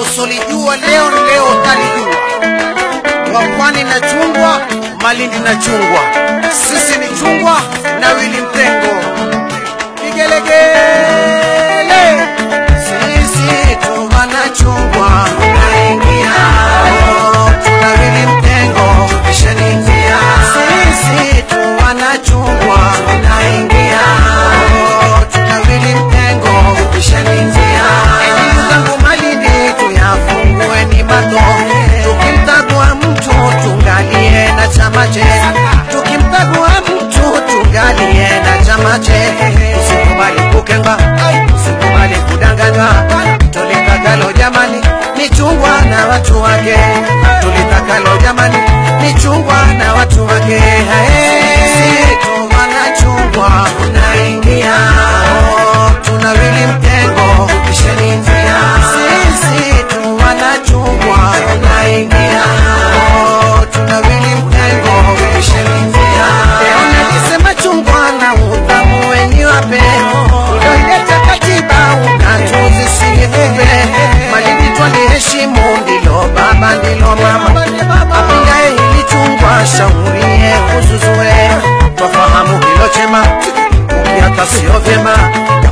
Usolijua leo utalijua. Kwa Pwani na chungwa, Malindi na chungwa. Sisi ni chungwa na Willy Mtengo. Kigelegele. Sisi tu wana chungwa. Unaingia. Tuna Willy Mtengo. Tukishanitia. Sisi tu wana chungwa. Unaingia. Tuna Willy Mtengo. Tukishanitia. Elimu zangu Malindi tuyafungue ni mato. Tukimtagua mtu tungalie na chama chetu. Tukimtagua mtu tungalie na chama chetu. Usikubali kukengwa, usikubali kudanganywa. Tulitakalo jamani ni chungwa na watu wake. Tulitakalo jamani ni chungwa na watu wake. Sisi tu wana chungwa. Unaingia. Tuna Willy Mtengo. Ukishanitia. Sisi tu wana chungwa. Unaingia. Tuna Willy Mtengo. Ukishanitia. Leo nakisema chungwa na utamu wenye wape. Udoileta katiba ukatuzi siyefe. Malindi twaliheshimu ndilo baba ndilo mama. Apingaye hili chungwa shaurie uzuzue. Twafahamu kilo chema ukiata sio vyema.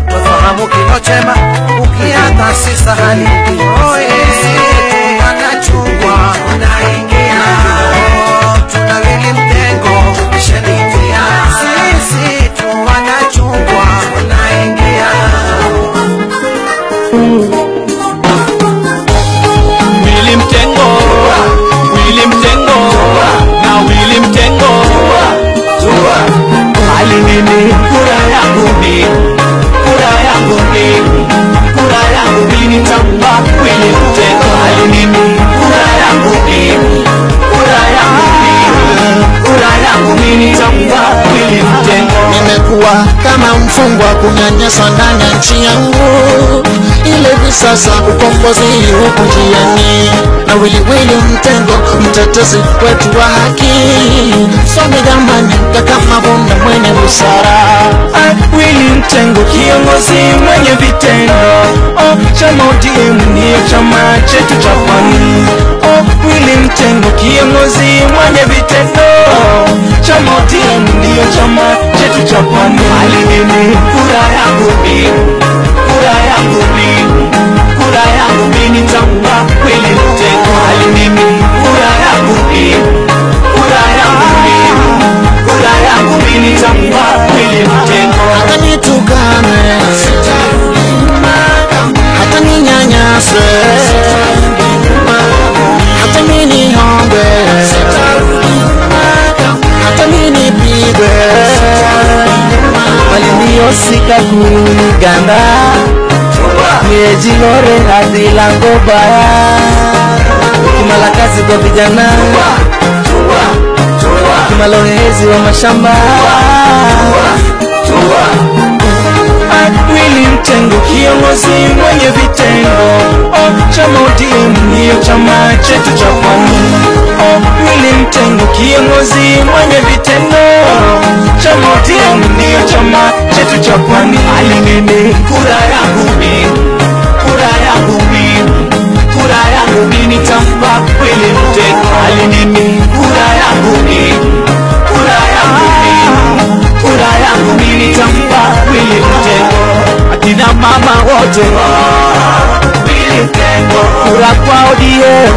Twafahamu kilo chema ukiata si sahali. Wana chungwa unaingia. Tuna Willy Mtengo. Ukishanitia. Sisi tu wana chungwa unaingia. Willy Mtengo, Willy Mtengo, na Willy Mtengo. Hali nini kura yangu ni, kura yangu ni, kura yangu Willy Mtengo, Willy Mtengo. Hali nini kura yangu ni, kura yangu ni, kura yangu Willy Mtengo, Willy Mtengo. Nimekuwa kama mfungwa kunyanyaswa ndani ya nchi yangu. Ile visasa ukombozi huku njiani. Na Willy Mtengo mtetezi wetu wa haki. Some jamani kama bonde mwenye busara. Willy Mtengo kiongozi mwenye vitendo. Chama ODM ndiyo chama chetu cha Pwani. Willy Mtengo kiongozi mwenye vitendo. Chama ODM ndiyo chama chetu cha Pwani. Hali nini kura yangu ni, kura yangu ni, kura yangu Willy Mtengo, Willy Mtengo. Hali nini kura yangu ni, kura yangu ni, kura yangu Willy Mtengo, Willy Mtengo. Hata nitukane, hata ninyanyase, hata nihombe, hata nipigwe. Waliniosika kuniganda, miejilore hadi lango baya. Kimala kazi kwa vijana, kimalohezi wa mashamba. Willy Mtengo kiongozi mwenye vitendo. Chama ODM ndiyo chama chetu cha Pwani. Willy Mtengo kiongozi mwenye vitendo. Chama ODM ndiyo chama chetu cha Pwani. Hali nini kura yangu ni, kura yangu ni, kura yangu Willy Mtengo, Willy Mtengo. Hali nini kura yangu ni, kura yangu ni, kura yangu Willy Mtengo, Willy Mtengo. Akina mama wote Willy Mtengo, kura kwa ODM.